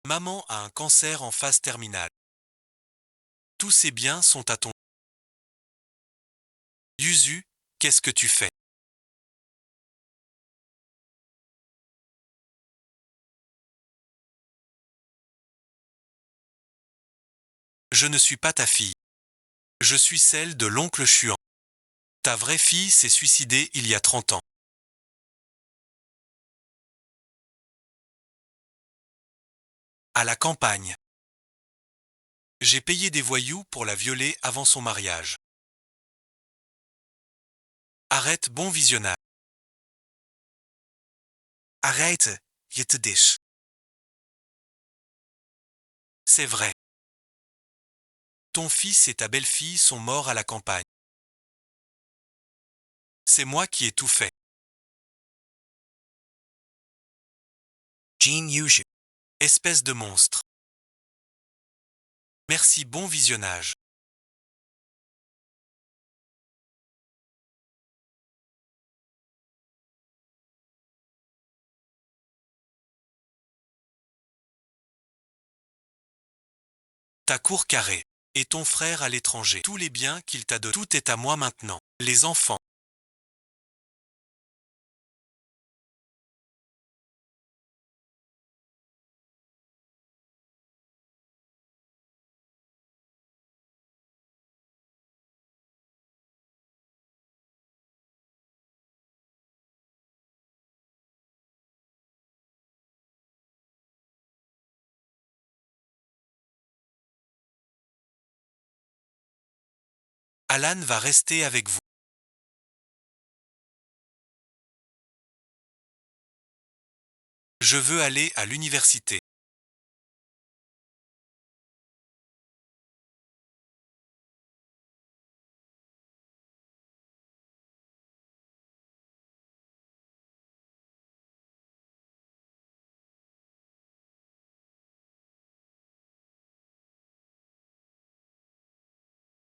Maman a un cancer en phase terminale. Tous ses biens sont à ton. Yuzu, qu'est-ce que tu fais? Je ne suis pas ta fille. Je suis celle de l'oncle Chuan. Ta vraie fille s'est suicidée il y a 30 ans. À la campagne. J'ai payé des voyous pour la violer avant son mariage. Arrête, bon visionnage. Arrête, je te dis. C'est vrai. Ton fils et ta belle-fille sont morts à la campagne. C'est moi qui ai tout fait. Jin Yuju. Espèce de monstre. Merci, bon visionnage. Ta cour carrée. Et ton frère à l'étranger. Tous les biens qu'il t'a donnés. Tout est à moi maintenant. Les enfants. Alan va rester avec vous. Je veux aller à l'université.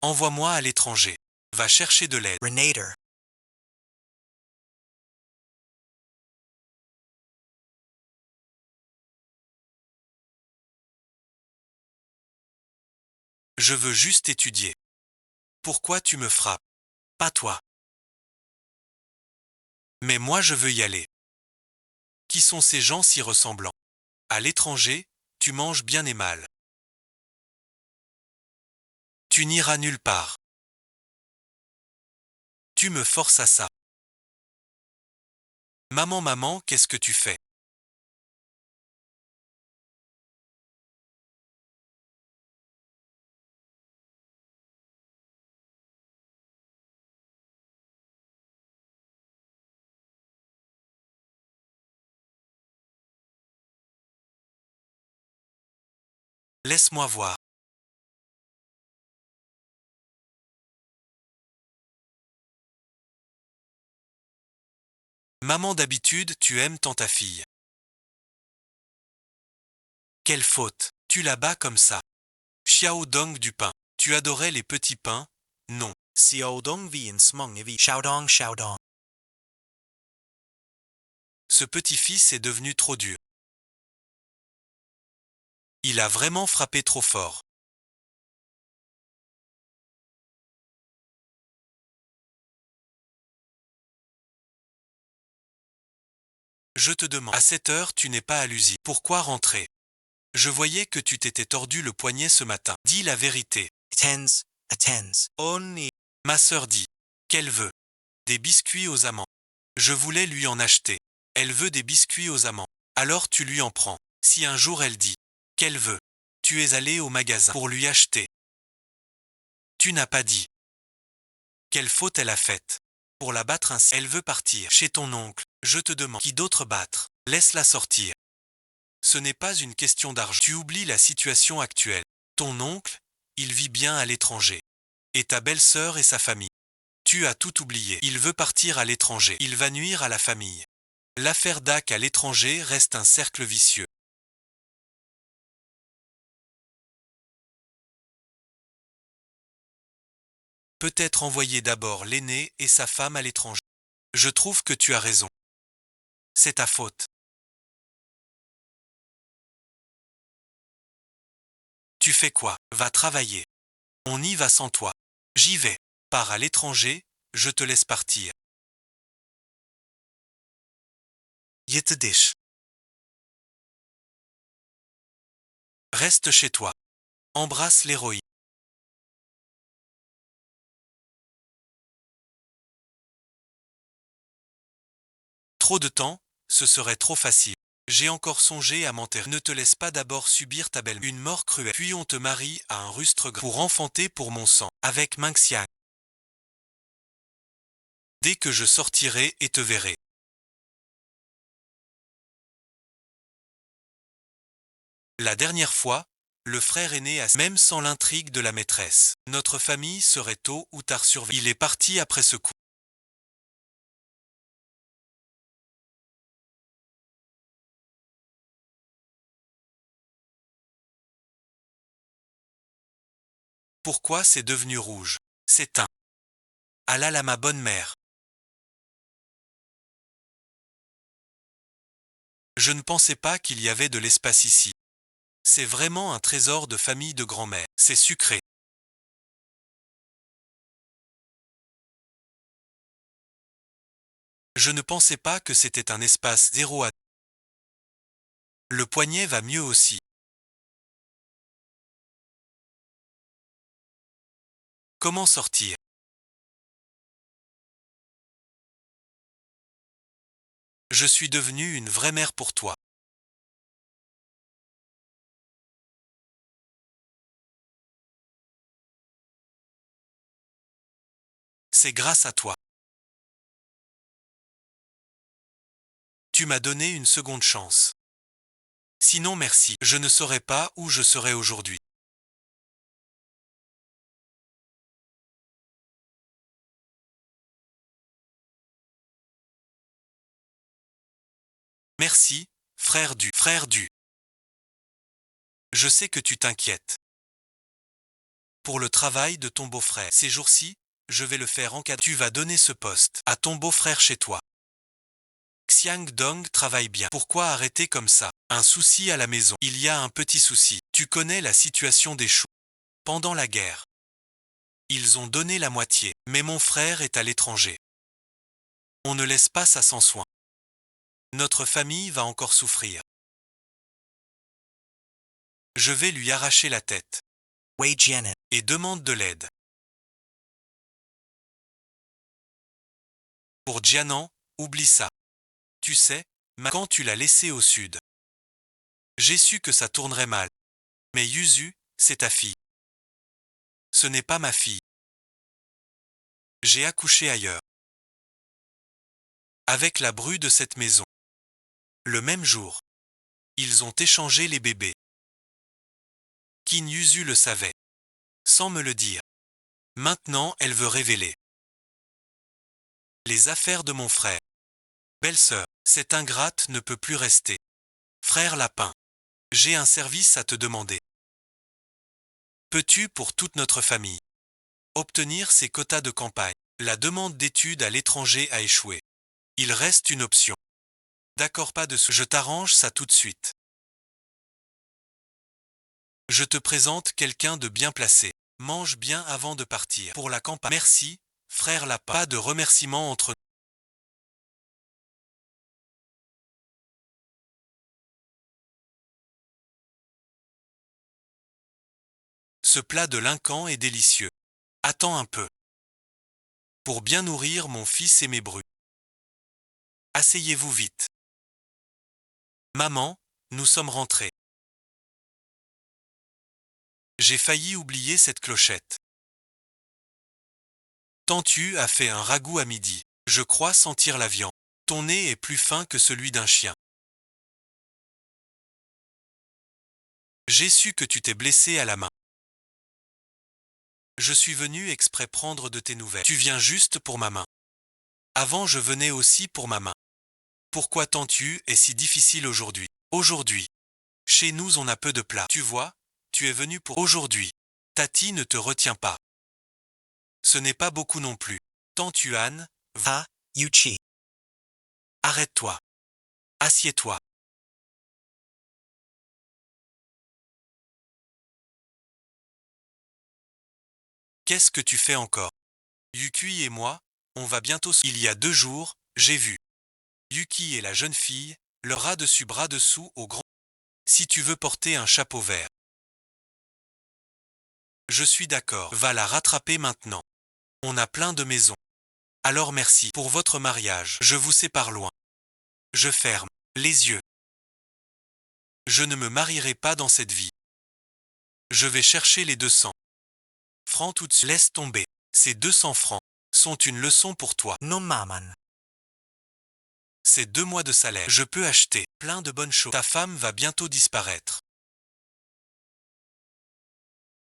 Envoie-moi à l'étranger. Va chercher de l'aide. Renator. Je veux juste étudier. Pourquoi tu me frappes? Pas toi. Mais moi je veux y aller. Qui sont ces gens si ressemblants? À l'étranger, tu manges bien et mal. Tu n'iras nulle part. Tu me forces à ça. Maman, maman, qu'est-ce que tu fais? Laisse-moi voir. Maman, d'habitude, tu aimes tant ta fille. Quelle faute. Tu la bats comme ça. Xiao Dong du pain. Tu adorais les petits pains? Non. Xiao Dong vien smong vi Xiaodong Xiaodong. Ce petit-fils est devenu trop dur. Il a vraiment frappé trop fort. Je te demande. À cette heure, tu n'es pas à l'usine. Pourquoi rentrer? Je voyais que tu t'étais tordu le poignet ce matin. Dis la vérité. Attends. Oni. Ma sœur dit. Qu'elle veut. Des biscuits aux amandes. Je voulais lui en acheter. Elle veut des biscuits aux amandes. Alors tu lui en prends. Si un jour elle dit. Qu'elle veut. Tu es allé au magasin pour lui acheter. Tu n'as pas dit. Quelle faute elle a faite? Pour la battre ainsi. Elle veut partir chez ton oncle. Je te demande. Qui d'autre battre? Laisse-la sortir. Ce n'est pas une question d'argent. Tu oublies la situation actuelle. Ton oncle, il vit bien à l'étranger. Et ta belle-sœur et sa famille. Tu as tout oublié. Il veut partir à l'étranger. Il va nuire à la famille. L'affaire Dak à l'étranger reste un cercle vicieux. Peut-être envoyer d'abord l'aîné et sa femme à l'étranger. Je trouve que tu as raison. C'est ta faute. Tu fais quoi? Va travailler. On y va sans toi. J'y vais. Pars à l'étranger, je te laisse partir. Gitte dich. Reste chez toi. Embrasse l'héroïne. Trop de temps, ce serait trop facile. J'ai encore songé à m'enterrer. Ne te laisse pas d'abord subir ta belle une mort cruelle. Puis on te marie à un rustre gras pour enfanter pour mon sang, avec Mengxiang. Dès que je sortirai et te verrai. La dernière fois, le frère aîné a même sans l'intrigue de la maîtresse. Notre famille serait tôt ou tard surveillée. Il est parti après ce coup. Pourquoi c'est devenu rouge? C'est un. Ah là là ma bonne mère. Je ne pensais pas qu'il y avait de l'espace ici. C'est vraiment un trésor de famille de grand-mère. C'est sucré. Je ne pensais pas que c'était un espace 0 à. Le poignet va mieux aussi. Comment sortir? Je suis devenue une vraie mère pour toi. C'est grâce à toi. Tu m'as donné une seconde chance. Sinon merci, je ne saurais pas où je serais aujourd'hui. Merci, frère du. Frère du. Je sais que tu t'inquiètes. Pour le travail de ton beau-frère. Ces jours-ci, je vais le faire encadrer. Tu vas donner ce poste à ton beau-frère chez toi. Xiang Dong travaille bien. Pourquoi arrêter comme ça? Un souci à la maison. Il y a un petit souci. Tu connais la situation des choux. Pendant la guerre, ils ont donné la moitié. Mais mon frère est à l'étranger. On ne laisse pas ça sans soin. Notre famille va encore souffrir. Je vais lui arracher la tête. Wei Jianan. Et demande de l'aide. Pour Jianan, oublie ça. Tu sais, quand tu l'as laissé au sud, j'ai su que ça tournerait mal. Mais Yuzu, c'est ta fille. Ce n'est pas ma fille. J'ai accouché ailleurs. Avec la bru de cette maison. Le même jour, ils ont échangé les bébés. Qin Yuzu le savait. Sans me le dire. Maintenant, elle veut révéler. Les affaires de mon frère. Belle-sœur, cette ingrate ne peut plus rester. Frère Lapin, j'ai un service à te demander. Peux-tu, pour toute notre famille, obtenir ces quotas de campagne? La demande d'études à l'étranger a échoué. Il reste une option. D'accord, pas de je t'arrange ça tout de suite. Je te présente quelqu'un de bien placé. Mange bien avant de partir. Pour la campagne. Merci, frère Lapin. Pas de remerciements entre nous. Ce plat de lincan est délicieux. Attends un peu. Pour bien nourrir mon fils et mes brus. Asseyez-vous vite. Maman, nous sommes rentrés. J'ai failli oublier cette clochette. Tantu a fait un ragoût à midi. Je crois sentir la viande. Ton nez est plus fin que celui d'un chien. J'ai su que tu t'es blessé à la main. Je suis venu exprès prendre de tes nouvelles. Tu viens juste pour ma main. Avant je venais aussi pour ma main. Pourquoi Tantu est si difficile aujourd'hui? Aujourd'hui. Chez nous on a peu de plats. Tu vois, tu es venu pour aujourd'hui. Tati ne te retient pas. Ce n'est pas beaucoup non plus. Tantuan, va, Yuchi. Arrête-toi. Assieds-toi. Qu'est-ce que tu fais encore? Yuki et moi, on va bientôt Il y a 2 jours, j'ai vu Yuki et la jeune fille, le bras dessus bras dessous au grand. Si tu veux porter un chapeau vert. Je suis d'accord. Va la rattraper maintenant. On a plein de maisons. Alors merci pour votre mariage. Je vous sépare loin. Je ferme les yeux. Je ne me marierai pas dans cette vie. Je vais chercher les 200 francs tout de suite. Laisse tomber. Ces 200 francs sont une leçon pour toi. Non, maman. C'est 2 mois de salaire. Je peux acheter plein de bonnes choses. Ta femme va bientôt disparaître.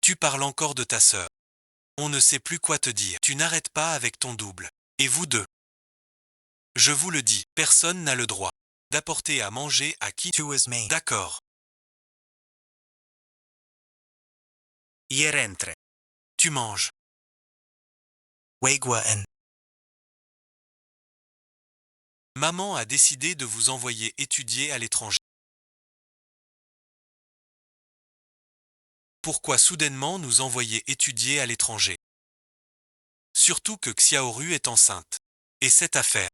Tu parles encore de ta sœur. On ne sait plus quoi te dire. Tu n'arrêtes pas avec ton double. Et vous deux. Je vous le dis, personne n'a le droit d'apporter à manger à qui. D'accord. Rentre. Tu manges. Maman a décidé de vous envoyer étudier à l'étranger. Pourquoi soudainement nous envoyer étudier à l'étranger? Surtout que Xiaoru est enceinte. Et cette affaire,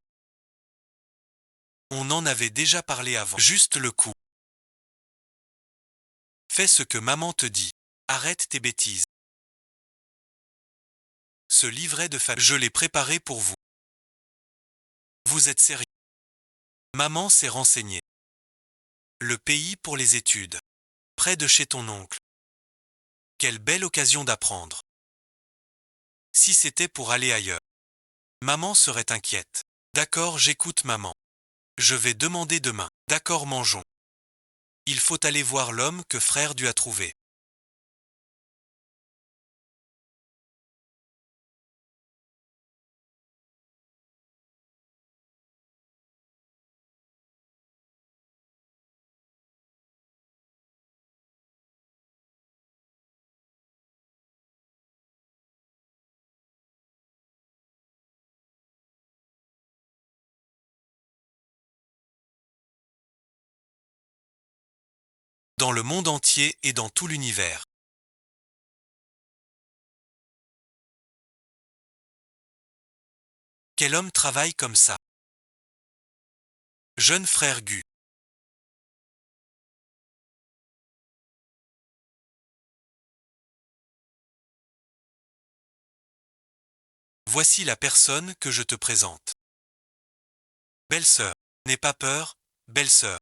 on en avait déjà parlé avant. Juste le coup. Fais ce que maman te dit. Arrête tes bêtises. Ce livret de famille, je l'ai préparé pour vous. Vous êtes sérieux? Maman s'est renseignée. Le pays pour les études. Près de chez ton oncle. Quelle belle occasion d'apprendre. Si c'était pour aller ailleurs. Maman serait inquiète. D'accord, j'écoute maman. Je vais demander demain. D'accord, mangeons. Il faut aller voir l'homme que frère du a trouvé. Dans le monde entier et dans tout l'univers. Quel homme travaille comme ça? Jeune frère Gu. Voici la personne que je te présente. Belle-sœur. N'aie pas peur, belle-sœur.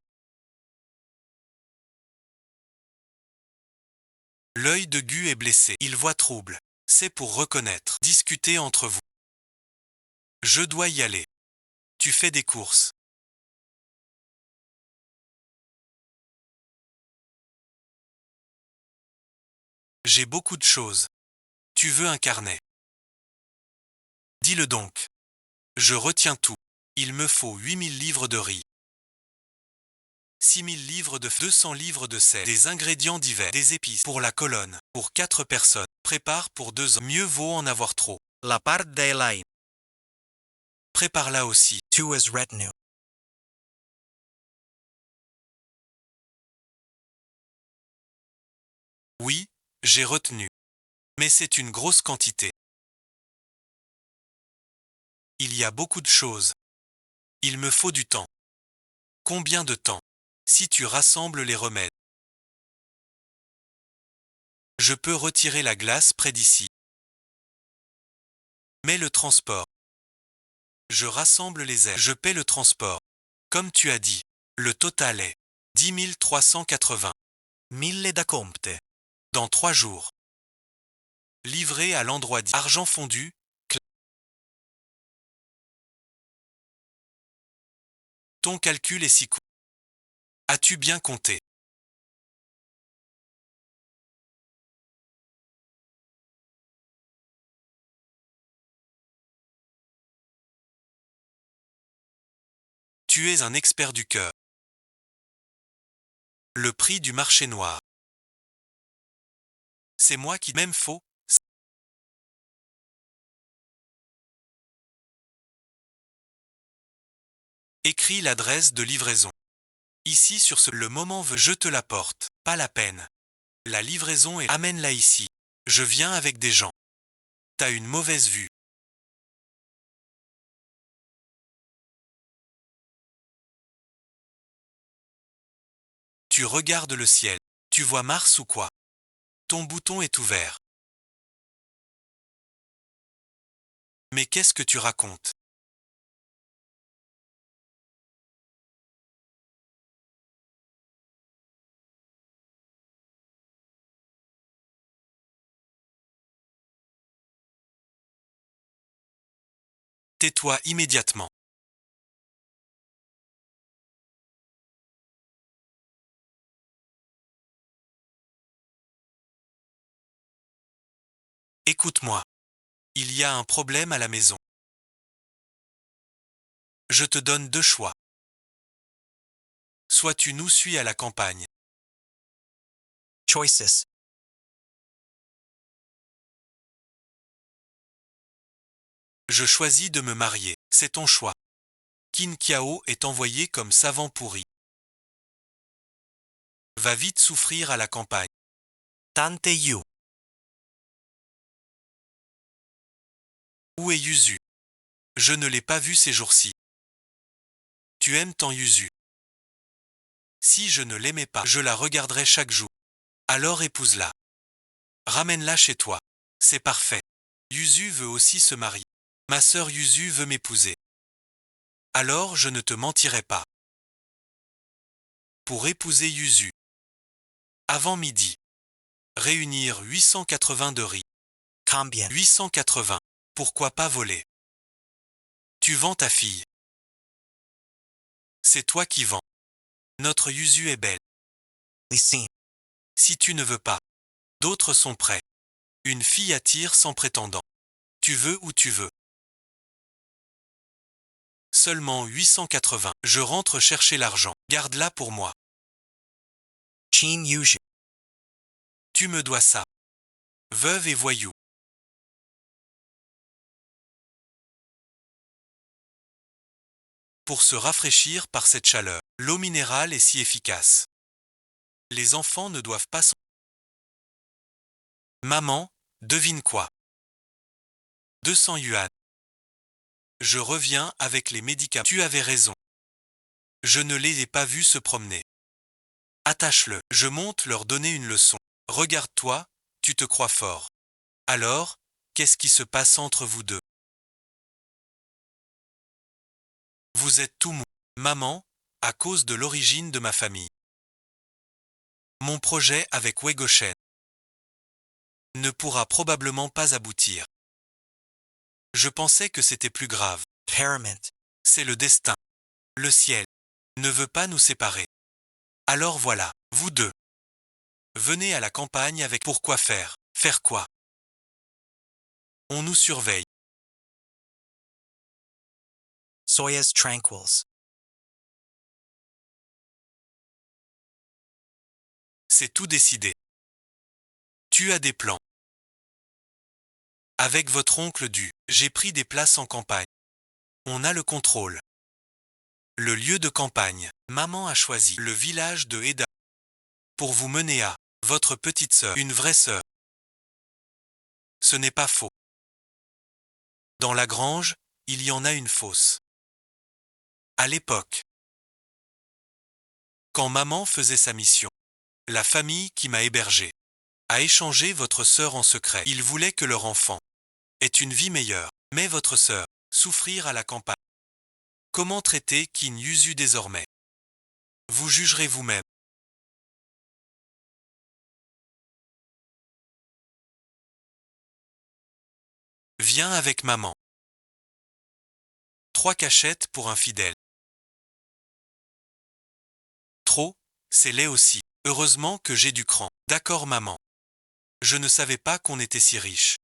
L'œil de Gu est blessé. Il voit trouble. C'est pour reconnaître. Discuter entre vous. Je dois y aller. Tu fais des courses. J'ai beaucoup de choses. Tu veux un carnet? Dis-le donc. Je retiens tout. Il me faut 8000 livres de riz. 6000 livres de 200 livres de sel, des ingrédients divers, des épices pour la colonne, pour 4 personnes. Prépare pour 2 ans. Mieux vaut en avoir trop. La part d'Elaine. Prépare-la aussi. To his retinue. Oui, j'ai retenu. Mais c'est une grosse quantité. Il y a beaucoup de choses. Il me faut du temps. Combien de temps? Si tu rassembles les remèdes. Je peux retirer la glace près d'ici. Mais le transport. Je rassemble les ailes. Je paie le transport. Comme tu as dit, le total est 10 380. 1000 da compte. Dans 3 jours. Livré à l'endroit dit. Argent fondu. Ton calcul est si court. As-tu bien compté? Tu es un expert du cœur. Le prix du marché noir. C'est moi qui même faux. Écris l'adresse de livraison. Ici sur ce le moment veut je te l'apporte. Pas la peine. La livraison est amène-la ici. Je viens avec des gens. T'as une mauvaise vue. Tu regardes le ciel. Tu vois Mars ou quoi? Ton bouton est ouvert. Mais qu'est-ce que tu racontes? Tais-toi immédiatement. Écoute-moi. Il y a un problème à la maison. Je te donne deux choix. Soit tu nous suis à la campagne. Choices. Je choisis de me marier. C'est ton choix. Qin Kiao est envoyé comme savant pourri. Va vite souffrir à la campagne. Tante Yu. Où est Yuzu? Je ne l'ai pas vu ces jours-ci. Tu aimes tant Yuzu. Si je ne l'aimais pas, je la regarderais chaque jour. Alors épouse-la. Ramène-la chez toi. C'est parfait. Yuzu veut aussi se marier. Ma sœur Yuzu veut m'épouser. Alors je ne te mentirai pas. Pour épouser Yuzu. Avant midi. Réunir 880 de riz. Combien? 880. Pourquoi pas voler? Tu vends ta fille. C'est toi qui vends. Notre Yuzu est belle. Ici. Si tu ne veux pas. D'autres sont prêts. Une fille attire sans prétendant. Tu veux ou tu veux. Seulement 880. Je rentre chercher l'argent. Garde-la pour moi. Chin Yuju. Tu me dois ça. Veuve et voyou. Pour se rafraîchir par cette chaleur, l'eau minérale est si efficace. Les enfants ne doivent pas s'en... Maman, devine quoi? 200 yuan. Je reviens avec les médicaments. Tu avais raison. Je ne les ai pas vus se promener. Attache-le. Je monte leur donner une leçon. Regarde-toi, tu te crois fort. Alors, qu'est-ce qui se passe entre vous deux? Vous êtes tout mou. Maman, à cause de l'origine de ma famille. Mon projet avec Wei Goshen ne pourra probablement pas aboutir. Je pensais que c'était plus grave. Paramount. C'est le destin. Le ciel ne veut pas nous séparer. Alors voilà, vous deux. Venez à la campagne avec pourquoi faire. Faire quoi? On nous surveille. Soyez tranquilles. C'est tout décidé. Tu as des plans. Avec votre oncle j'ai pris des places en campagne. On a le contrôle. Le lieu de campagne. Maman a choisi le village de Eda. Pour vous mener à votre petite sœur, une vraie sœur. Ce n'est pas faux. Dans la grange, il y en a une fosse. À l'époque, quand maman faisait sa mission, la famille qui m'a hébergé a échangé votre sœur en secret. Ils voulaient que leur enfant ait une vie meilleure. Mais votre sœur, souffrir à la campagne. Comment traiter Qin Yuzu désormais? Vous jugerez vous-même. Viens avec maman. 3 cachettes pour un fidèle. Trop, c'est laid aussi. Heureusement que j'ai du cran. D'accord maman. Je ne savais pas qu'on était si riche.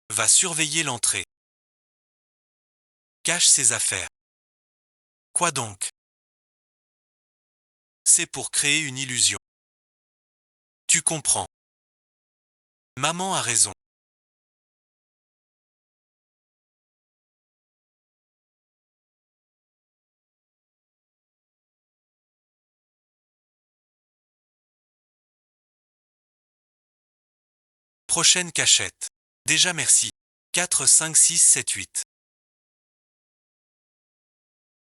Va surveiller l'entrée. Cache ses affaires. Quoi donc? C'est pour créer une illusion. Tu comprends. Maman a raison. Prochaine cachette. Déjà merci. 4, 5, 6, 7, 8.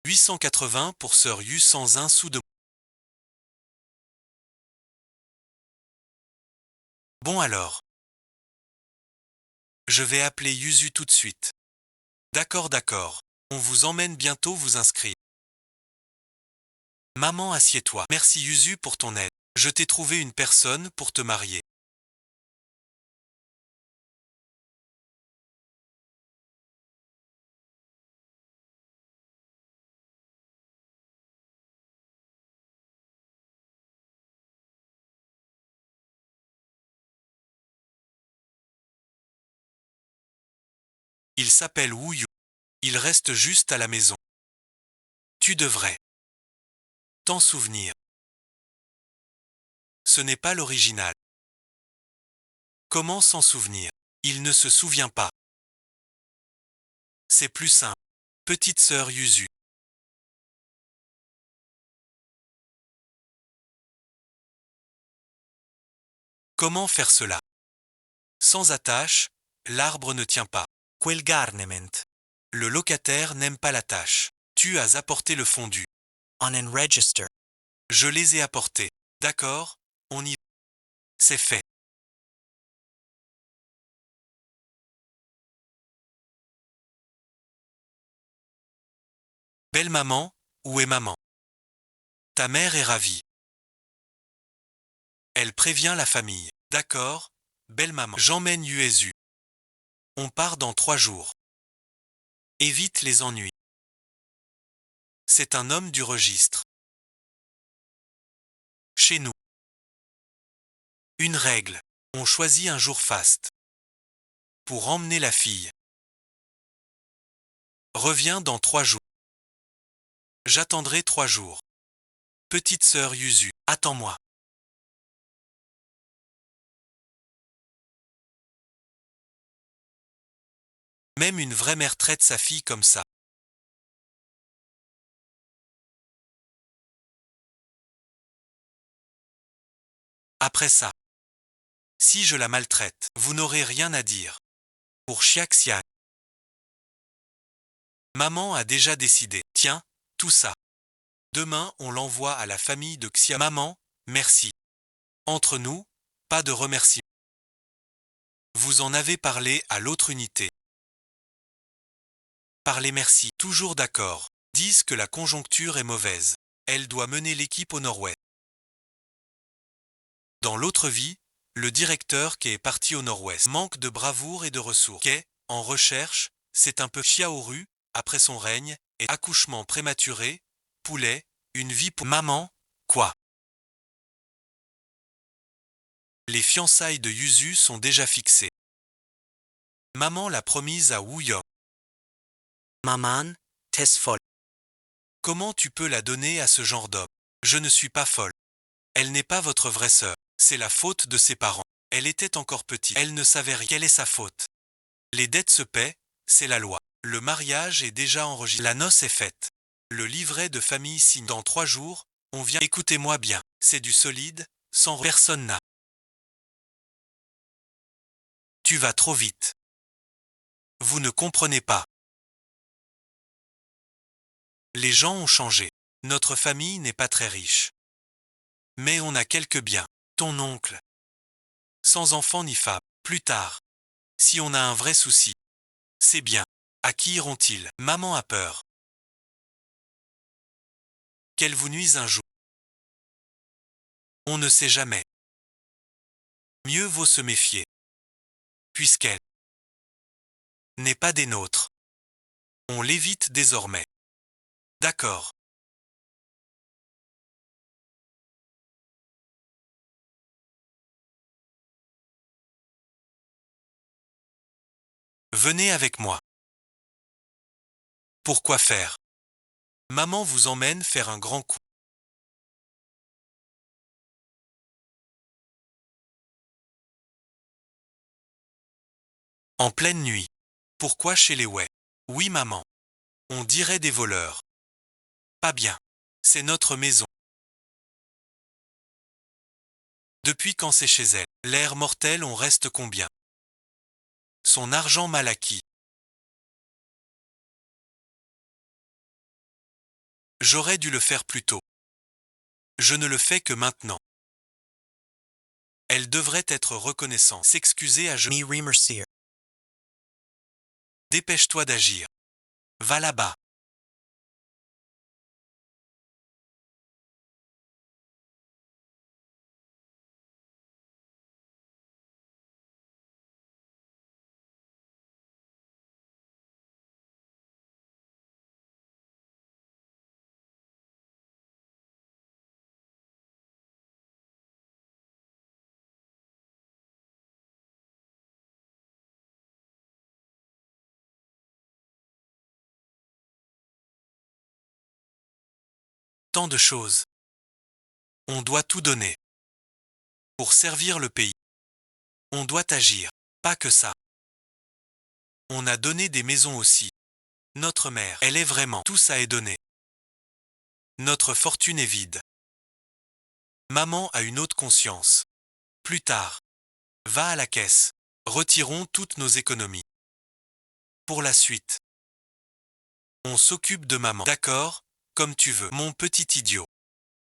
880 pour sœur Yu 101 sous de... Bon alors. Je vais appeler Yuzu tout de suite. D'accord, d'accord. On vous emmène bientôt vous inscrire. Maman, assieds-toi. Merci Yuzu pour ton aide. Je t'ai trouvé une personne pour te marier. Il s'appelle Wu Yu. Il reste juste à la maison. Tu devrais t'en souvenir. Ce n'est pas l'original. Comment s'en souvenir? Il ne se souvient pas. C'est plus simple. Petite sœur Yuzu. Comment faire cela? Sans attache, l'arbre ne tient pas. Quel garnement. Le locataire n'aime pas la tâche. Tu as apporté le fondu. On and register. Je les ai apportés. D'accord, on y va. C'est fait. Belle maman, où est maman? Ta mère est ravie. Elle prévient la famille. D'accord, belle maman. J'emmène Yuezu. On part dans 3 jours. Évite les ennuis. C'est un homme du registre. Chez nous. Une règle. On choisit un jour faste. Pour emmener la fille. Reviens dans 3 jours. J'attendrai 3 jours. Petite sœur Yuzu, attends-moi. Même une vraie mère traite sa fille comme ça. Après ça. Si je la maltraite, vous n'aurez rien à dire. Pour Xiaxian. Maman a déjà décidé. Tiens, tout ça. Demain, on l'envoie à la famille de Xia. Maman, merci. Entre nous, pas de remerciements. Vous en avez parlé à l'autre unité. Parlez merci. Toujours d'accord. Disent que la conjoncture est mauvaise. Elle doit mener l'équipe au nord-ouest. Dans l'autre vie, le directeur qui est parti au nord-ouest manque de bravoure et de ressources. Qu'est, en recherche, c'est un peu Xiaoru, après son règne, et accouchement prématuré, poulet, une vie pour maman, quoi. Les fiançailles de Yuzu sont déjà fixées. Maman l'a promise à Wu Yong. Maman, t'es folle. Comment tu peux la donner à ce genre d'homme? Je ne suis pas folle. Elle n'est pas votre vraie sœur. C'est la faute de ses parents. Elle était encore petite. Elle ne savait rien. Quelle est sa faute? Les dettes se paient, c'est la loi. Le mariage est déjà enregistré. La noce est faite. Le livret de famille signe dans 3 jours. On vient. Écoutez-moi bien. C'est du solide, sans personne n'a. Tu vas trop vite. Vous ne comprenez pas. Les gens ont changé. Notre famille n'est pas très riche. Mais on a quelques biens. Ton oncle. Sans enfant ni femme. Plus tard. Si on a un vrai souci. C'est bien. À qui iront-ils? Maman a peur. Qu'elle vous nuise un jour. On ne sait jamais. Mieux vaut se méfier. Puisqu'elle n'est pas des nôtres. On l'évite désormais. D'accord. Venez avec moi. Pourquoi faire? Maman vous emmène faire un grand coup. En pleine nuit. Pourquoi chez les Wei? Oui maman. On dirait des voleurs. Pas bien. C'est notre maison. Depuis quand c'est chez elle? L'air mortel on reste combien? Son argent mal acquis. J'aurais dû le faire plus tôt. Je ne le fais que maintenant. Elle devrait être reconnaissante. S'excuser à je. Me remercier. Dépêche-toi d'agir. Va là-bas. Tant de choses. On doit tout donner. Pour servir le pays. On doit agir. Pas que ça. On a donné des maisons aussi. Notre mère, elle est vraiment. Tout ça est donné. Notre fortune est vide. Maman a une autre conscience. Plus tard. Va à la caisse. Retirons toutes nos économies. Pour la suite. On s'occupe de maman. D'accord, comme tu veux. Mon petit idiot.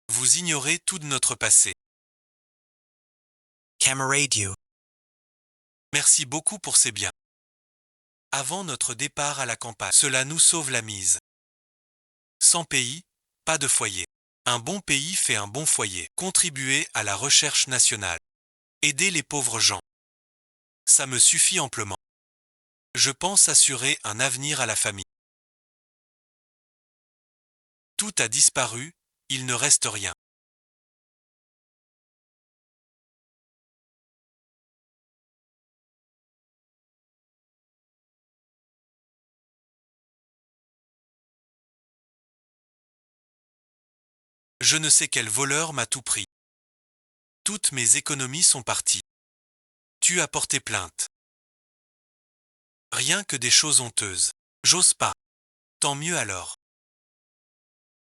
Vous ignorez tout de notre passé. Camaradio. Merci beaucoup pour ces biens. Avant notre départ à la campagne, cela nous sauve la mise. Sans pays, pas de foyer. Un bon pays fait un bon foyer. Contribuer à la recherche nationale. Aider les pauvres gens. Ça me suffit amplement. Je pense assurer un avenir à la famille. Tout a disparu, il ne reste rien. Je ne sais quel voleur m'a tout pris. Toutes mes économies sont parties. Tu as porté plainte. Rien que des choses honteuses. J'ose pas. Tant mieux alors.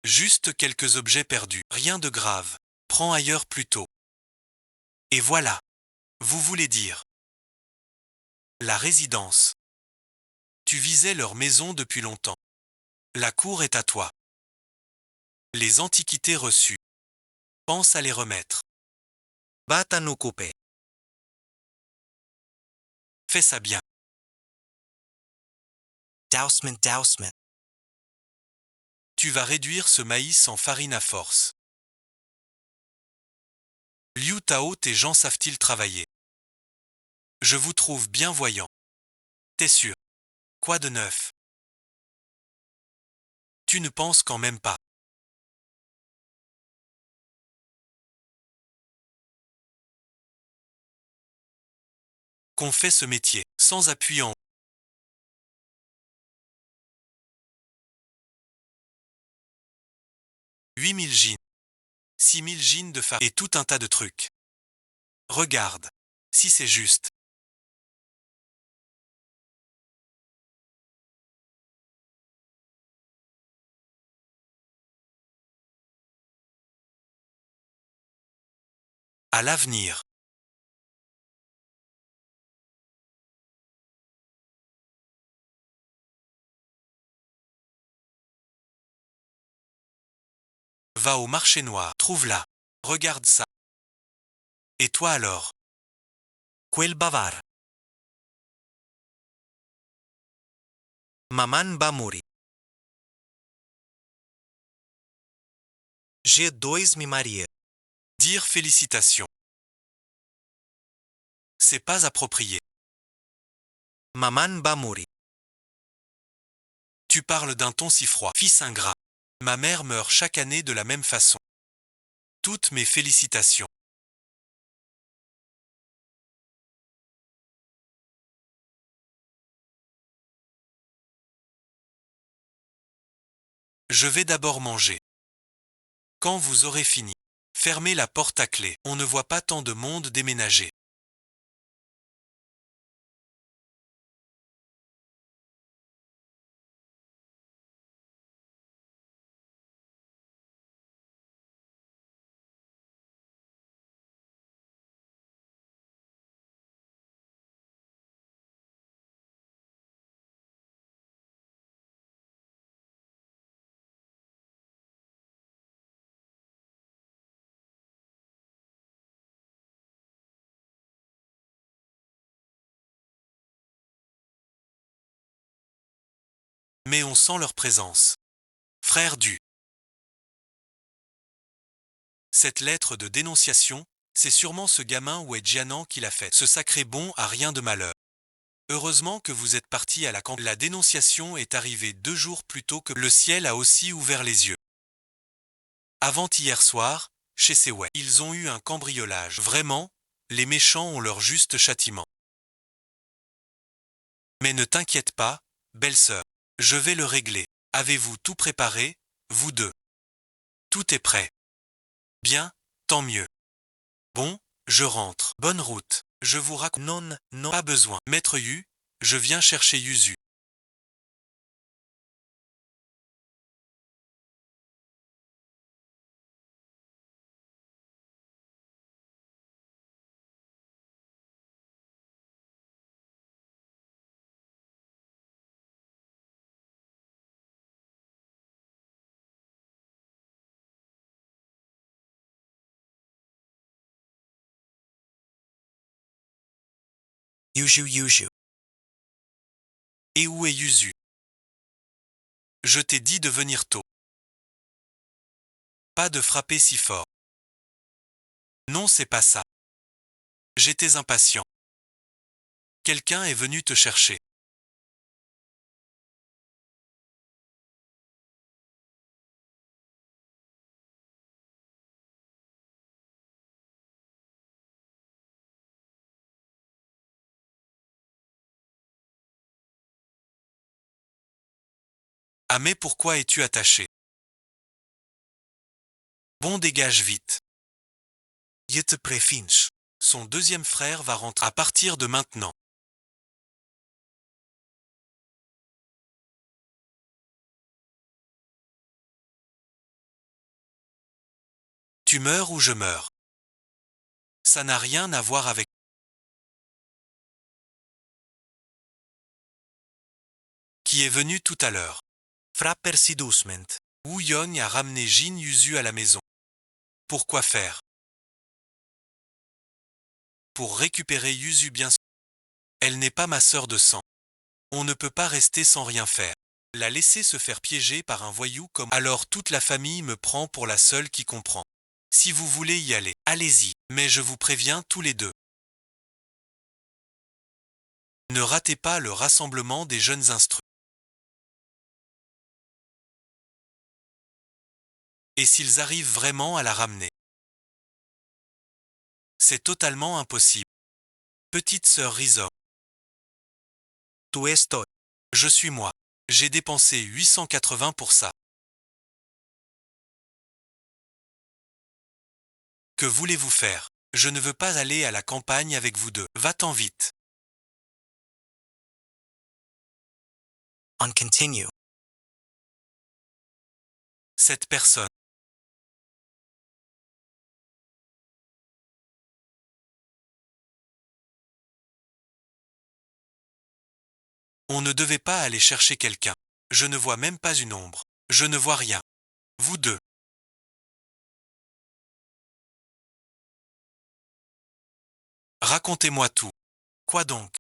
Juste quelques objets perdus. Rien de grave. Prends ailleurs plutôt. Et voilà. Vous voulez dire. La résidence. Tu visais leur maison depuis longtemps. La cour est à toi. Les antiquités reçues. Pense à les remettre. Bata no coupé. Fais ça bien. Dousement. Tu vas réduire ce maïs en farine à force. Liu Tao, tes gens savent-ils travailler? Je vous trouve bien voyant. T'es sûr? Quoi de neuf? Tu ne penses quand même pas. Qu'on fait ce métier, sans appui en 8000 jeans, 6000 jeans de farine et tout un tas de trucs. Regarde, si c'est juste. À l'avenir. Va au marché noir, trouve-la. Regarde ça. Et toi alors? Quel bavar. Maman va morir. G2 me maria. Dire félicitations. C'est pas approprié. Maman va morir. Tu parles d'un ton si froid. Fils ingrat. Ma mère meurt chaque année de la même façon. Toutes mes félicitations. Je vais d'abord manger. Quand vous aurez fini, fermez la porte à clé. On ne voit pas tant de monde déménager. Mais on sent leur présence. Frère du. Cette lettre de dénonciation, c'est sûrement ce gamin ou Jianan qui l'a faite. Ce sacré bon a rien de malheur. Heureusement que vous êtes parti à la campagne. La dénonciation est arrivée 2 jours plus tôt que le ciel a aussi ouvert les yeux. Avant-hier soir, chez Seway, ils ont eu un cambriolage. Vraiment, les méchants ont leur juste châtiment. Mais ne t'inquiète pas, belle-sœur, je vais le régler. Avez-vous tout préparé, vous deux? Tout est prêt. Bien, tant mieux. Bon, je rentre. Bonne route. Je vous raconte. Non, non, pas besoin. Maître Yu, je viens chercher Yuzu. Yuju. Et où est Yuzu? Je t'ai dit de venir tôt. Pas de frapper si fort. Non, c'est pas ça. J'étais impatient. Quelqu'un est venu te chercher. Ah mais pourquoi es-tu attaché? Bon, dégage vite. Je te préfinch. Son deuxième frère va rentrer à partir de maintenant. Tu meurs ou je meurs. Ça n'a rien à voir avec. Qui est venu tout à l'heure. Frapper si doucement. Wu Yong a ramené Jin Yuzu à la maison. Pourquoi faire? Pour récupérer Yuzu bien sûr. Elle n'est pas ma sœur de sang. On ne peut pas rester sans rien faire. La laisser se faire piéger par un voyou comme. Alors toute la famille me prend pour la seule qui comprend. Si vous voulez y aller, allez-y, mais je vous préviens tous les deux. Ne ratez pas le rassemblement des jeunes instruits. Et s'ils arrivent vraiment à la ramener? C'est totalement impossible. Petite sœur Rizom. Tu estoy. Je suis moi. J'ai dépensé 880 pour ça. Que voulez-vous faire? Je ne veux pas aller à la campagne avec vous deux. Va-t'en vite. On continue. Cette personne. On ne devait pas aller chercher quelqu'un. Je ne vois même pas une ombre. Je ne vois rien. Vous deux. Racontez-moi tout. Quoi donc?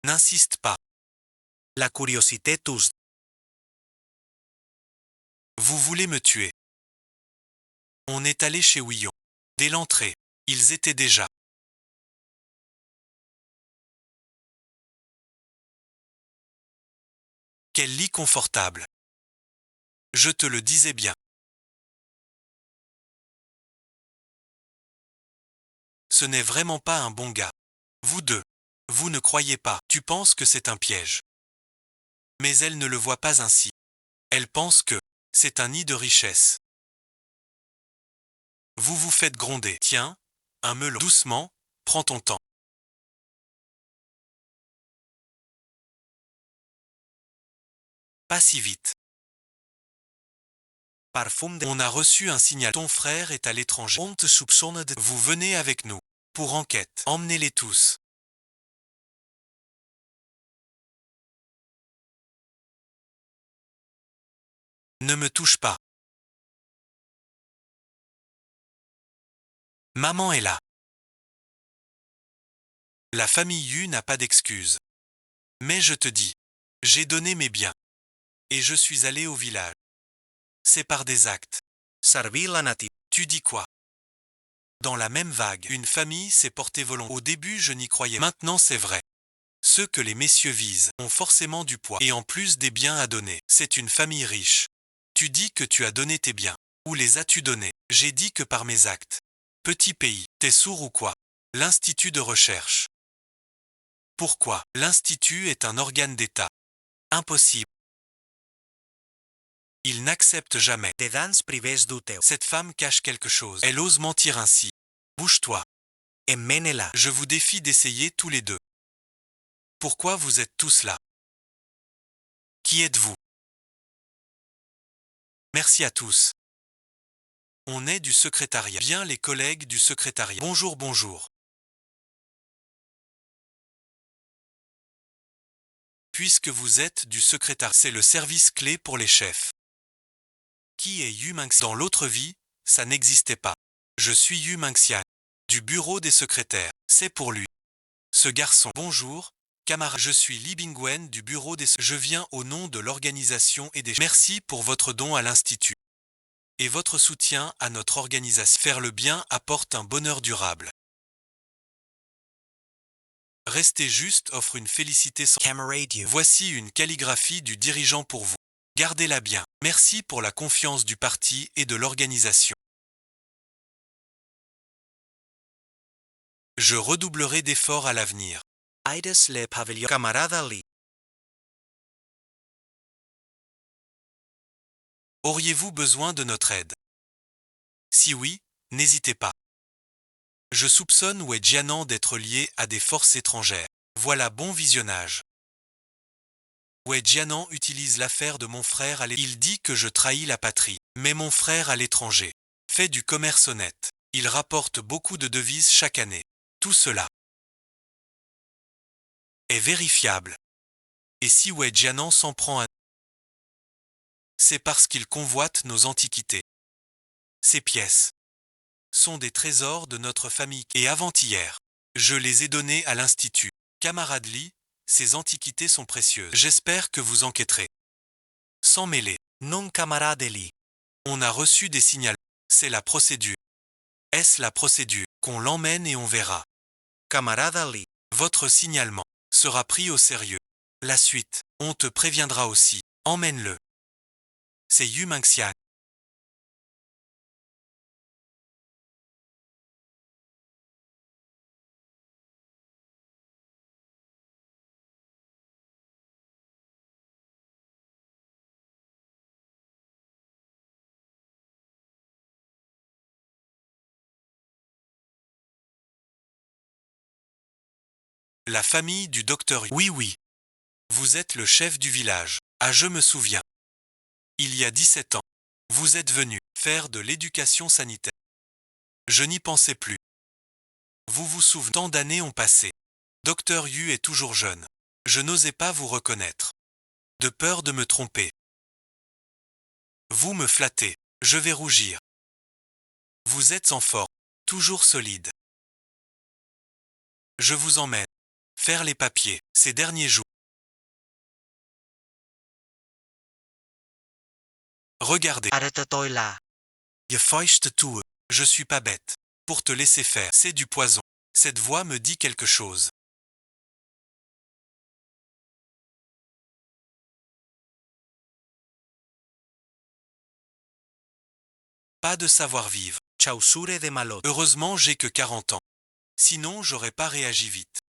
N'insiste pas. La curiosité tous. Vous voulez me tuer. On est allé chez Ouillon. Dès l'entrée, ils étaient déjà. Quel lit confortable. Je te le disais bien. Ce n'est vraiment pas un bon gars. Vous deux. Vous ne croyez pas. Tu penses que c'est un piège. Mais elle ne le voit pas ainsi. Elle pense que c'est un nid de richesse. Vous vous faites gronder. Tiens, un melon. Doucement, prends ton temps. Pas si vite. Parfum de. On a reçu un signal. Ton frère est à l'étranger. On te soupçonne de. Vous venez avec nous. Pour enquête. Emmenez-les tous. Ne me touche pas. Maman est là. La famille Yu n'a pas d'excuse. Mais je te dis. J'ai donné mes biens. Et je suis allé au village. C'est par des actes. Servì la nativa. Tu dis quoi? Dans la même vague, une famille s'est portée volontaire. Au début, je n'y croyais pas. Maintenant, c'est vrai. Ceux que les messieurs visent ont forcément du poids et en plus des biens à donner. C'est une famille riche. Tu dis que tu as donné tes biens. Où les as-tu donnés? J'ai dit que par mes actes. Petit pays, t'es sourd ou quoi? L'Institut de recherche. Pourquoi? L'Institut est un organe d'État. Impossible. Il n'accepte jamais. Te dans privés d'uteu. Cette femme cache quelque chose. Elle ose mentir ainsi. Bouge-toi. Emmène-la. Je vous défie d'essayer tous les deux. Pourquoi vous êtes tous là? Qui êtes-vous? Merci à tous. On est du secrétariat. Bien les collègues du secrétariat. Bonjour, bonjour. Puisque vous êtes du secrétariat, c'est le service clé pour les chefs. Qui est Yu Mingxian? Dans l'autre vie, ça n'existait pas. Je suis Yu Mingxian, du bureau des secrétaires. C'est pour lui. Ce garçon. Bonjour, camarade. Je suis Li Bingwen du bureau des... Je viens au nom de l'organisation et des... Merci pour votre don à l'Institut. Et votre soutien à notre organisation. Faire le bien apporte un bonheur durable. Restez juste offre une félicité sans... Camarade you. Voici une calligraphie du dirigeant pour vous. Gardez-la bien. Merci pour la confiance du parti et de l'organisation. Je redoublerai d'efforts à l'avenir. Aides le pavillon. Camarada Lee. Auriez-vous besoin de notre aide? Si oui, n'hésitez pas. Je soupçonne Wei Jianan d'être lié à des forces étrangères. Voilà bon visionnage. Wei Jianan utilise l'affaire de mon frère à l'étranger. Il dit que je trahis la patrie. Mais mon frère à l'étranger fait du commerce honnête. Il rapporte beaucoup de devises chaque année. Tout cela est vérifiable. Et si Wei Jianan s'en prend à... C'est parce qu'il convoite nos antiquités. Ces pièces sont des trésors de notre famille. Et avant-hier, je les ai donnés à l'Institut. Camarade Lee, ces antiquités sont précieuses. J'espère que vous enquêterez. Sans mêler. Non camarade Lee. On a reçu des signaux. C'est la procédure. Est-ce la procédure? Qu'on l'emmène et on verra. Camarada Lee. Votre signalement sera pris au sérieux. La suite, on te préviendra aussi. Emmène-le. C'est Yu Mingxian. La famille du docteur Yu. Oui, oui. Vous êtes le chef du village. Ah, je me souviens. Il y a 17 ans. Vous êtes venu faire de l'éducation sanitaire. Je n'y pensais plus. Vous vous souvenez, tant d'années ont passé. Docteur Yu est toujours jeune. Je n'osais pas vous reconnaître. De peur de me tromper. Vous me flattez. Je vais rougir. Vous êtes en forme. Toujours solide. Je vous emmène faire les papiers ces derniers jours. Regardez. Arrête-toi là. Je feuchte tout. Je suis pas bête. Pour te laisser faire, c'est du poison. Cette voix me dit quelque chose. Pas de savoir-vivre. Chausure de malot. Heureusement, j'ai que 40 ans. Sinon, j'aurais pas réagi vite.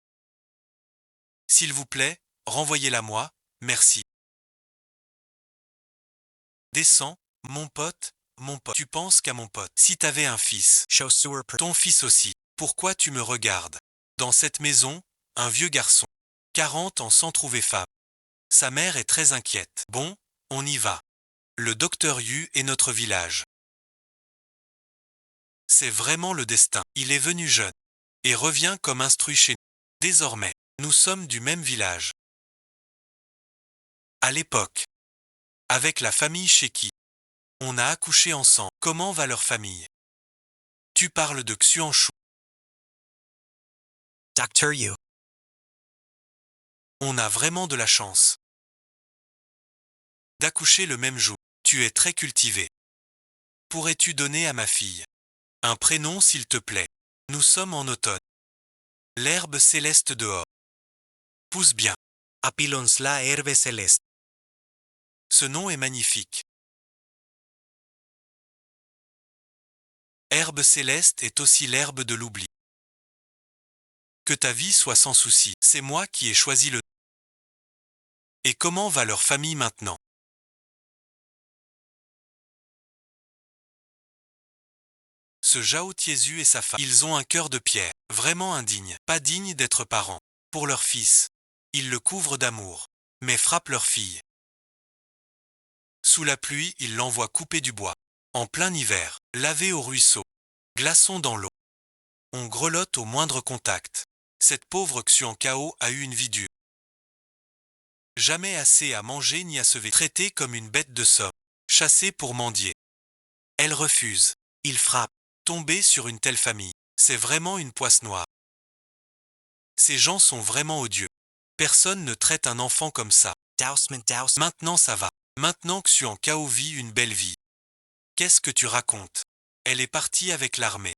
S'il vous plaît, renvoyez-la moi, merci. Descends, mon pote, mon pote. Tu penses qu'à mon pote. Si t'avais un fils, Chaussure. ton fils aussi, pourquoi tu me regardes? Dans cette maison, un vieux garçon. 40 ans sans trouver femme. Sa mère est très inquiète. Bon, on y va. Le docteur Yu est notre village. C'est vraiment le destin. Il est venu jeune. Et revient comme instruit chez nous. Désormais, nous sommes du même village. À l'époque, avec la famille chez qui on a accouché ensemble. Comment va leur famille? Tu parles de Xuanshu. Dr. Yu. On a vraiment de la chance. d'accoucher le même jour. Tu es très cultivé. Pourrais-tu donner à ma fille un prénom s'il te plaît? Nous sommes en automne. L'herbe céleste dehors pousse bien. Apilons la herbe celeste. Ce nom est magnifique. Herbe céleste est aussi l'herbe de l'oubli. Que ta vie soit sans souci. C'est moi qui ai choisi le. Et comment va leur famille maintenant? Ce Zhao Tiezu et sa femme, ils ont un cœur de pierre, vraiment indigne, pas digne d'être parents. Pour leur fils, ils le couvrent d'amour, mais frappent leur fille. Sous la pluie, ils l'envoient couper du bois. En plein hiver, laver au ruisseau. Glaçons dans l'eau. On grelotte au moindre contact. Cette pauvre Xuan Kao a eu une vie dure. Jamais assez à manger ni à se vêtir. Traitée comme une bête de somme. Chassée pour mendier. Elle refuse. Il frappe. Tomber sur une telle famille, c'est vraiment une poisse noire. Ces gens sont vraiment odieux. Personne ne traite un enfant comme ça. Maintenant ça va. Maintenant que Xuan Kao vit une belle vie. Qu'est-ce que tu racontes? Elle est partie avec l'armée.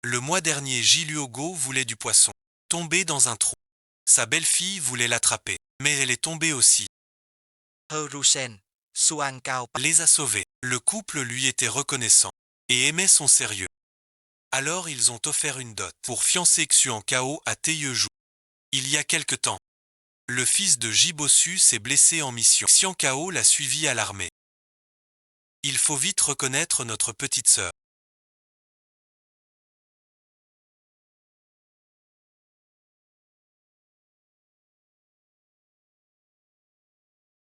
Le mois dernier, Jiluogo voulait du poisson. Tombé dans un trou. Sa belle-fille voulait l'attraper, mais elle est tombée aussi. Herusen, Xuan Cao Les a sauvés. Le couple lui était reconnaissant et aimait son sérieux. Alors ils ont offert une dot pour fiancer Xuan Kao à Taeyeju. Il y a quelque temps, le fils de Jibosu s'est blessé en mission. Xian Kao l'a suivi à l'armée. Il faut vite reconnaître notre petite sœur.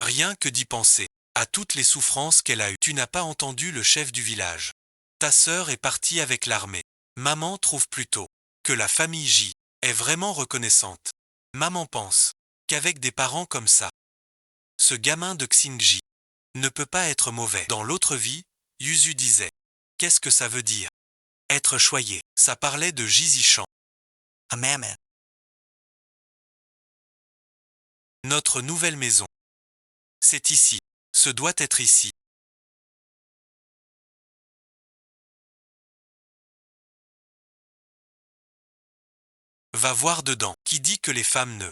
Rien que d'y penser, à toutes les souffrances qu'elle a eues. Tu n'as pas entendu le chef du village. Ta sœur est partie avec l'armée. Maman trouve plutôt que la famille J est vraiment reconnaissante. Maman pense qu'avec des parents comme ça, ce gamin de Xingji ne peut pas être mauvais. Dans l'autre vie, Yuzu disait « Qu'est-ce que ça veut dire? Être choyé ». Ça parlait de Jizichan. Amamen. Notre nouvelle maison. C'est ici. Ce doit être ici. Va voir dedans. Qui dit que les femmes ne.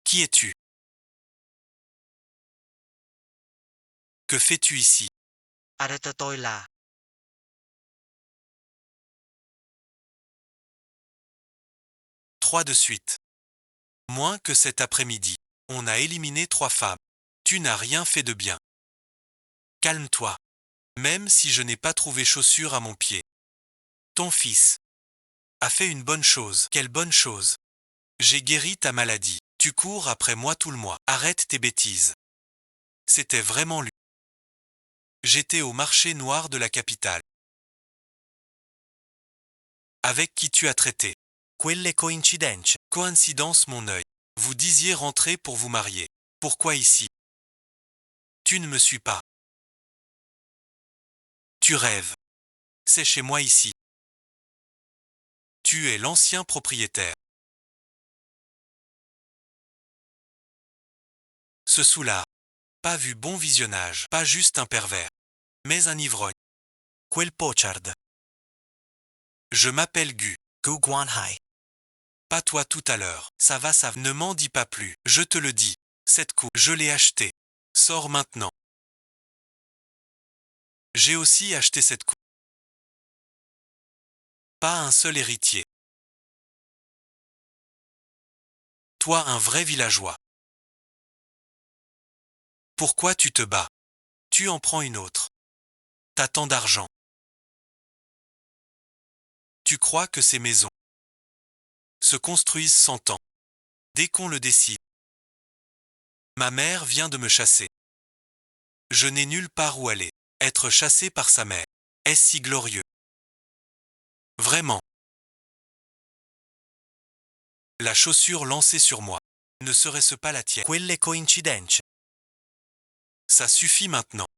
Qui es-tu? Que fais-tu ici? Arata tôi là. Trois de suite. Moins que cet après-midi. On a éliminé 3 femmes. Tu n'as rien fait de bien. Calme-toi. Même si je n'ai pas trouvé chaussure à mon pied. Ton fils a fait une bonne chose. Quelle bonne chose? J'ai guéri ta maladie. Tu cours après moi tout le mois. Arrête tes bêtises. C'était vraiment lui. J'étais au marché noir de la capitale. Avec qui tu as traité? Quelle coïncidenze. Coïncidence mon œil. Vous disiez rentrer pour vous marier. Pourquoi ici? Tu ne me suis pas. Tu rêves. C'est chez moi ici. Tu es l'ancien propriétaire. Ce soulard. Pas vu bon visionnage, pas juste un pervers, mais un ivrogne. Quel pochard. Je m'appelle Gu. Gu Guanhai. Pas toi tout à l'heure. Ça va, ça va. Ne m'en dis pas plus. Je te le dis. Cette coupe, je l'ai achetée. Sors maintenant. J'ai aussi acheté cette coupe. Pas un seul héritier. Toi un vrai villageois. Pourquoi tu te bats? Tu en prends une autre. T'as tant d'argent. Tu crois que ces maisons se construisent sans temps. Dès qu'on le décide. Ma mère vient de me chasser. Je n'ai nulle part où aller. Être chassé par sa mère. Est-ce si glorieux? Vraiment. La chaussure lancée sur moi. Ne serait-ce pas la tienne? Quelle coïncidenze. Ça suffit maintenant.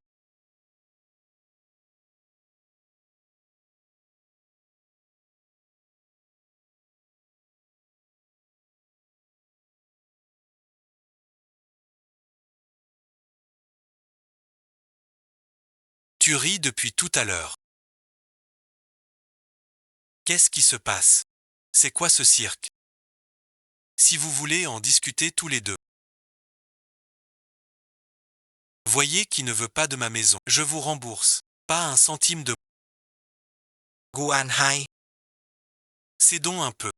Tu ris depuis tout à l'heure. Qu'est-ce qui se passe? C'est quoi ce cirque? Si vous voulez en discuter tous les deux. Voyez qui ne veut pas de ma maison. Je vous rembourse. Pas un centime de... Guan hai. Cédons un peu.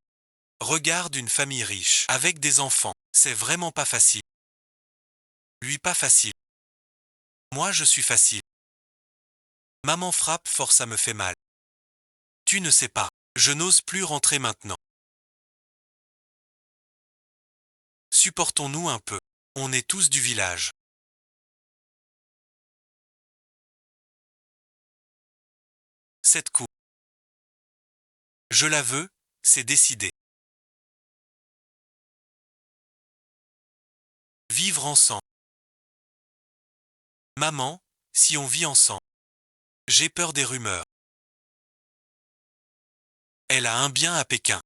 Regarde une famille riche, avec des enfants. C'est vraiment pas facile. Lui pas facile. Moi je suis facile. Maman frappe fort, ça me fait mal. Tu ne sais pas. Je n'ose plus rentrer maintenant. Supportons-nous un peu. On est tous du village. Cette coupe. Je la veux, c'est décidé. Vivre ensemble. Maman, si on vit ensemble. J'ai peur des rumeurs. Elle a un bien à Pékin.